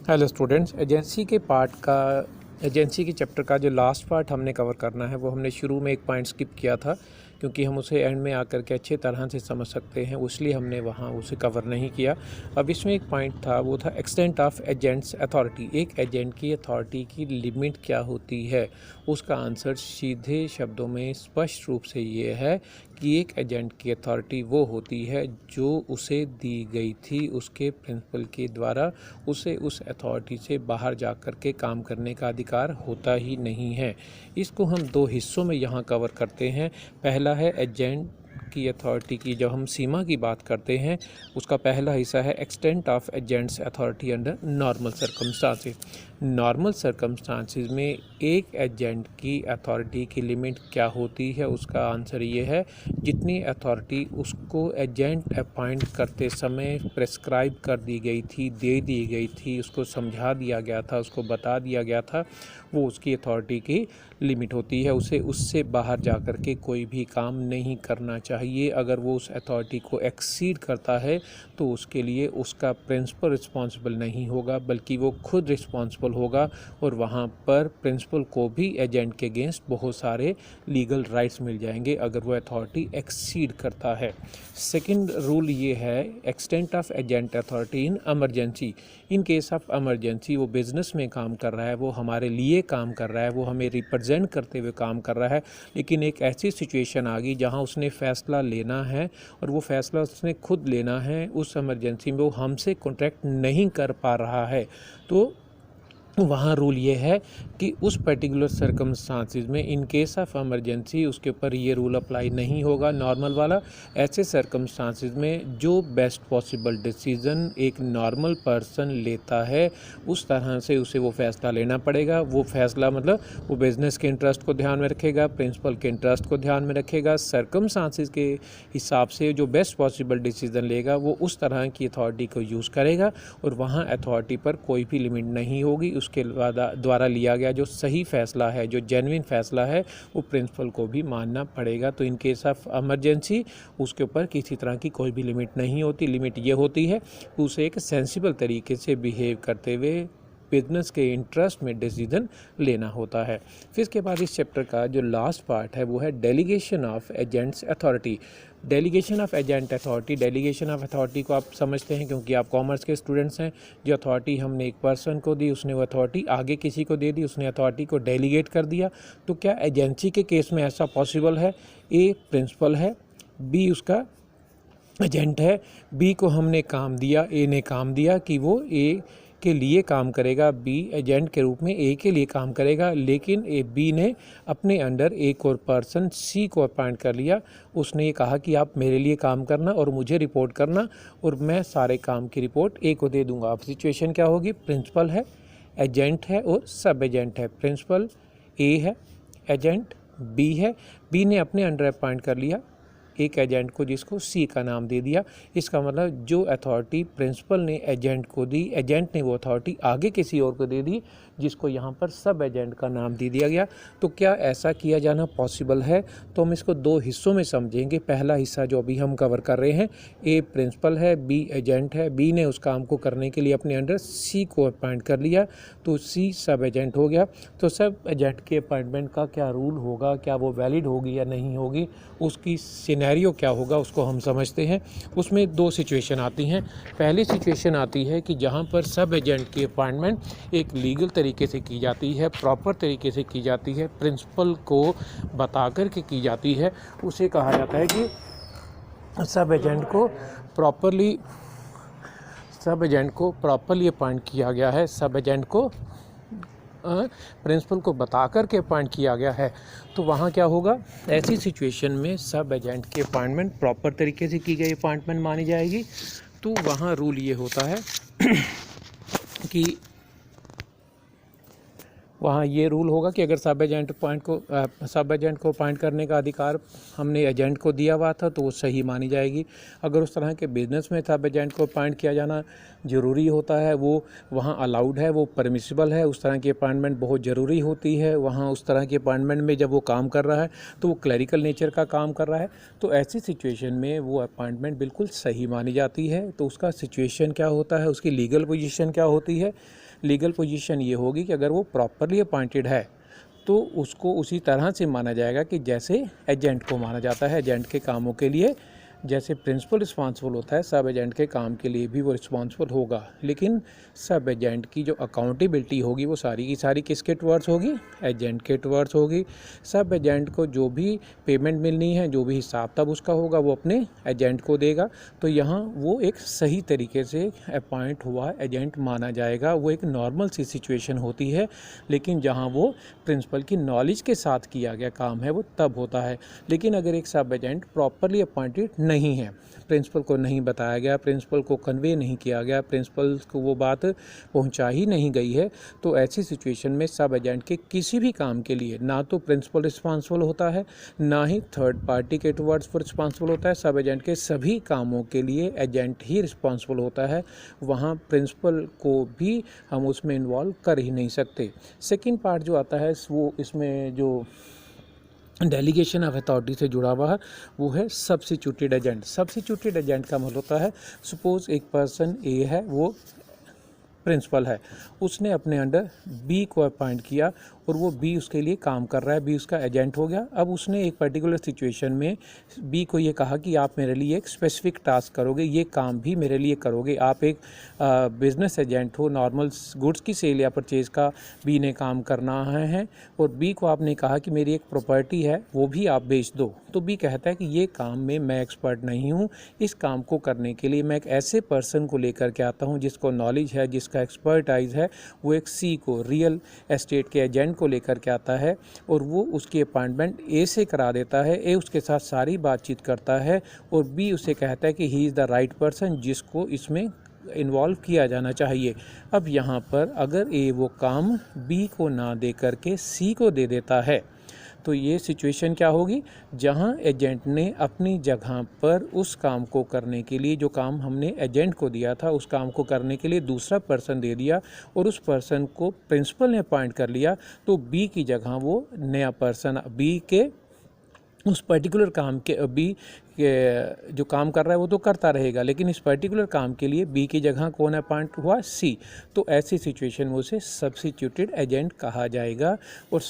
Hello students, agency के chapter का जो लास्ट पार्ट हमने कवर करना है वो हमने शुरू में एक पॉइंट स्किप किया था, क्योंकि हम उसे एंड में आकर के अच्छे तरह से समझ सकते हैं, इसलिए हमने वहाँ उसे कवर नहीं किया। अब इसमें एक पॉइंट था, वो था एक्सटेंट ऑफ एजेंट्स अथॉरिटी। एक एजेंट की अथॉरिटी की लिमिट क्या होती है। उसका आंसर सीधे शब्दों में स्पष्ट रूप से ये है कि एक एजेंट की अथॉरिटी वो होती है जो उसे दी गई थी उसके प्रिंसिपल के द्वारा। उसे उस अथॉरिटी से बाहर जा कर के काम करने का अधिकार होता ही नहीं है। इसको हम दो हिस्सों में यहाँ कवर करते हैं। पहला है एजेंट की अथॉरिटी की, जब हम सीमा की बात करते हैं, उसका पहला हिस्सा है extent of agents authority under normal circumstances. Normal circumstances में एक एजेंट की अथॉरिटी की लिमिट क्या होती है, उसका आंसर ये है जितनी अथॉरिटी उसको एजेंट अपॉइंट करते समय प्रेस्क्राइब कर दी गई थी, दे दी गई थी, उसको समझा दिया गया था, उसको बता दिया गया था, वो उसकी अथॉरिटी की लिमिट होती है। उसे उससे बाहर जा कर के कोई भी काम नहीं करना चाहिए। अगर वो उस अथॉरिटी को एक्सीड करता है तो उसके लिए उसका प्रिंसिपल रिस्पॉन्सिबल नहीं होगा, बल्कि वो खुद रिस्पॉन्सिबल होगा, और वहाँ पर प्रिंसिपल को भी एजेंट के अगेंस्ट बहुत सारे लीगल राइट्स मिल जाएंगे अगर वो अथॉरिटी एक्सीड करता है। सेकंड रूल ये है extent of agent authority in emergency. In case of emergency, वो बिज़नेस में काम कर रहा है, वो हमारे लिए काम कर रहा है, वो हमें रिप्रेजेंट करते हुए काम कर रहा है, लेकिन एक ऐसी सिचुएशन आ गई जहां उसने फ़ैसला लेना है, और वो फ़ैसला उसने खुद लेना है। उस एमरजेंसी में वो हमसे कॉन्ट्रैक्ट नहीं कर पा रहा है, तो वहाँ रूल ये है कि उस पर्टिकुलर सर्कमस्टांसिस में इन केस ऑफ एमरजेंसी उसके ऊपर ये रूल अप्लाई नहीं होगा, नॉर्मल वाला। ऐसे सर्कमस्टांसिस में जो बेस्ट पॉसिबल डिसीज़न एक नॉर्मल पर्सन लेता है, उस तरह से उसे वो फ़ैसला लेना पड़ेगा। वो फ़ैसला मतलब वो बिज़नेस के इंटरेस्ट को ध्यान में रखेगा, प्रिंसिपल के इंटरेस्ट को ध्यान में रखेगा, सर्कमस्टांसिस के हिसाब से जो बेस्ट पॉसिबल डिसीज़न लेगा वो उस तरह की अथॉरिटी को यूज़ करेगा, और वहाँ अथॉरिटी पर कोई भी लिमिट नहीं होगी। उसके द्वारा लिया गया जो सही फ़ैसला है, जो जेन्युइन फ़ैसला है, वो प्रिंसिपल को भी मानना पड़ेगा। तो इन केस ऑफ एमरजेंसी उसके ऊपर किसी तरह की कोई भी लिमिट नहीं होती। लिमिट ये होती है कि उसे एक सेंसिबल तरीके से बिहेव करते हुए बिजनेस के इंटरेस्ट में डिसीजन लेना होता है। फिर इसके बाद इस चैप्टर का जो लास्ट पार्ट है वो है delegation of agents authority. Delegation of agent authority, delegation of authority को आप समझते हैं क्योंकि आप कॉमर्स के स्टूडेंट्स हैं। जो अथॉरिटी हमने एक पर्सन को दी, उसने वो अथॉरिटी आगे किसी को दे दी, उसने अथॉरिटी को डेलीगेट कर दिया। तो क्या एजेंसी के केस में ऐसा पॉसिबल है? ए प्रिंसिपल है, बी उसका एजेंट है, बी को हमने काम दिया, ए ने काम दिया कि वो ए के लिए काम करेगा, बी एजेंट के रूप में ए के लिए काम करेगा, लेकिन बी ने अपने अंडर एक और पर्सन सी को अपॉइंट कर लिया। उसने ये कहा कि आप मेरे लिए काम करना और मुझे रिपोर्ट करना, और मैं सारे काम की रिपोर्ट ए को दे दूंगा। अब सिचुएशन क्या होगी? प्रिंसिपल है, एजेंट है और सब एजेंट है। प्रिंसिपल ए है, एजेंट बी है, बी ने अपने अंडर अपॉइंट कर लिया एक एजेंट को जिसको सी का नाम दे दिया। इसका मतलब जो अथॉरिटी प्रिंसिपल ने एजेंट को दी, एजेंट ने वो अथॉरिटी आगे किसी और को दे दी, जिसको यहाँ पर सब एजेंट का नाम दे दिया गया। तो क्या ऐसा किया जाना पॉसिबल है? तो हम इसको दो हिस्सों में समझेंगे। पहला हिस्सा जो अभी हम कवर कर रहे हैं, ए प्रिंसिपल है, बी एजेंट है, बी ने उस काम को करने के लिए अपने अंडर सी को अपॉइंट कर लिया, तो सी सब एजेंट हो गया। तो सब एजेंट के अपॉइंटमेंट का क्या रूल होगा, क्या वो वैलिड होगी या नहीं होगी, उसकी सिनेरियो क्या होगा, उसको हम समझते हैं। उसमें दो सिचुएशन आती हैं। पहली सिचुएशन आती है कि जहाँ पर सब एजेंट की अपॉइंटमेंट एक लीगल तरीके से की जाती है, प्रॉपर तरीके से की जाती है, प्रिंसिपल को बता कर के की जाती है, उसे कहा जाता है कि सब एजेंट को प्रॉपरली अपॉइंट किया गया है, सब एजेंट को प्रिंसिपल को बता कर के अपॉइंट किया गया है। तो वहाँ क्या होगा? ऐसी सिचुएशन में सब एजेंट की अपॉइंटमेंट प्रॉपर तरीके से की गई अपॉइंटमेंट मानी जाएगी। तो वहाँ रूल ये होता है कि वहाँ ये रूल होगा कि अगर सब एजेंट को अपॉइंट करने का अधिकार हमने एजेंट को दिया हुआ था तो वो सही मानी जाएगी। अगर उस तरह के बिजनेस में सब एजेंट को अपॉइंट किया जाना ज़रूरी होता है, वो वहाँ अलाउड है, वो परमिसिबल है, उस तरह की अपॉइंटमेंट बहुत ज़रूरी होती है। वहाँ उस तरह की अपॉइंटमेंट में जब वो काम कर रहा है तो वो क्लरिकल नेचर का काम कर रहा है, तो ऐसी सिचुएशन में वो अपॉइंटमेंट बिल्कुल सही मानी जाती है। तो उसका सिचुएशन क्या होता है, उसकी लीगल पोजीशन क्या होती है? लीगल पोजीशन ये होगी कि अगर वो प्रॉपरली अपॉइंटेड है तो उसको उसी तरह से माना जाएगा कि जैसे एजेंट को माना जाता है। एजेंट के कामों के लिए जैसे प्रिंसिपल रिस्पांसिबल होता है, सब एजेंट के काम के लिए भी वो रिस्पांसिबल होगा। लेकिन सब एजेंट की जो अकाउंटेबिलिटी होगी वो सारी की सारी किसके टुवर्ड्स होगी? एजेंट के टुवर्ड्स होगी। सब एजेंट को जो भी पेमेंट मिलनी है, जो भी हिसाब तब उसका होगा, वो अपने एजेंट को देगा। तो यहाँ वो एक सही तरीके से अपॉइंट हुआ एजेंट माना जाएगा। वो एक नॉर्मल सी सिचुएशन होती है, लेकिन जहाँ वो प्रिंसिपल की नॉलेज के साथ किया गया काम है वो तब होता है। लेकिन अगर एक सब एजेंट प्रॉपरली अपॉइंटेड नहीं है, प्रिंसिपल को नहीं बताया गया, प्रिंसिपल को कन्वे नहीं किया गया, प्रिंसिपल को वो बात पहुंचा ही नहीं गई है, तो ऐसी सिचुएशन में सब एजेंट के किसी भी काम के लिए ना तो प्रिंसिपल रिस्पांसिबल होता है, ना ही थर्ड पार्टी के टुवर्ड्स वो रिस्पांसिबल होता है। सब एजेंट के सभी कामों के लिए एजेंट ही रिस्पांसिबल होता है। वहाँ प्रिंसिपल को भी हम उसमें इन्वॉल्व कर ही नहीं सकते। सेकेंड पार्ट जो आता है वो इसमें जो डेलीगेशन ऑफ अथॉरिटी से जुड़ा हुआ है वो है सब्स्टिट्यूटेड एजेंट। सब्स्टिट्यूटेड एजेंट का मतलब होता है, सपोज एक पर्सन ए है, वो प्रिंसिपल है, उसने अपने अंडर बी को अपॉइंट किया और वो बी उसके लिए काम कर रहा है, बी उसका एजेंट हो गया। अब उसने एक पर्टिकुलर सिचुएशन में बी को ये कहा कि आप मेरे लिए एक स्पेसिफिक टास्क करोगे, ये काम भी मेरे लिए करोगे। आप एक बिजनेस एजेंट हो, नॉर्मल गुड्स की सेल या परचेज का बी ने काम करना है और बी को आपने कहा कि मेरी एक प्रॉपर्टी है वो भी आप बेच दो। तो बी कहता है कि ये काम में मैं एक्सपर्ट नहीं हूँ, इस काम को करने के लिए मैं एक ऐसे पर्सन को लेकर के आता हूँ जिसको नॉलेज है, जिसका एक्सपर्टाइज है। वो एक सी को, रियल एस्टेट के एजेंट को लेकर के आता है और वो उसकी अपॉइंटमेंट ए से करा देता है। ए उसके साथ सारी बातचीत करता है और बी उसे कहता है कि he is the right person जिसको इसमें इन्वॉल्व किया जाना चाहिए। अब यहाँ पर अगर ए वो काम बी को ना दे करके सी को दे देता है तो ये सिचुएशन क्या होगी? जहाँ एजेंट ने अपनी जगह पर उस काम को करने के लिए, जो काम हमने एजेंट को दिया था, उस काम को करने के लिए दूसरा पर्सन दे दिया और उस पर्सन को प्रिंसिपल ने अपॉइंट कर लिया, तो बी की जगह वो नया पर्सन बी के उस पर्टिकुलर काम के बी जो काम कर रहा है वो तो करता रहेगा, लेकिन इस पर्टिकुलर काम के लिए बी की जगह कौन अपॉइंट हुआ? सी। तो ऐसी सिचुएशन में उसे सब्स्टिट्यूटेड एजेंट कहा जाएगा। और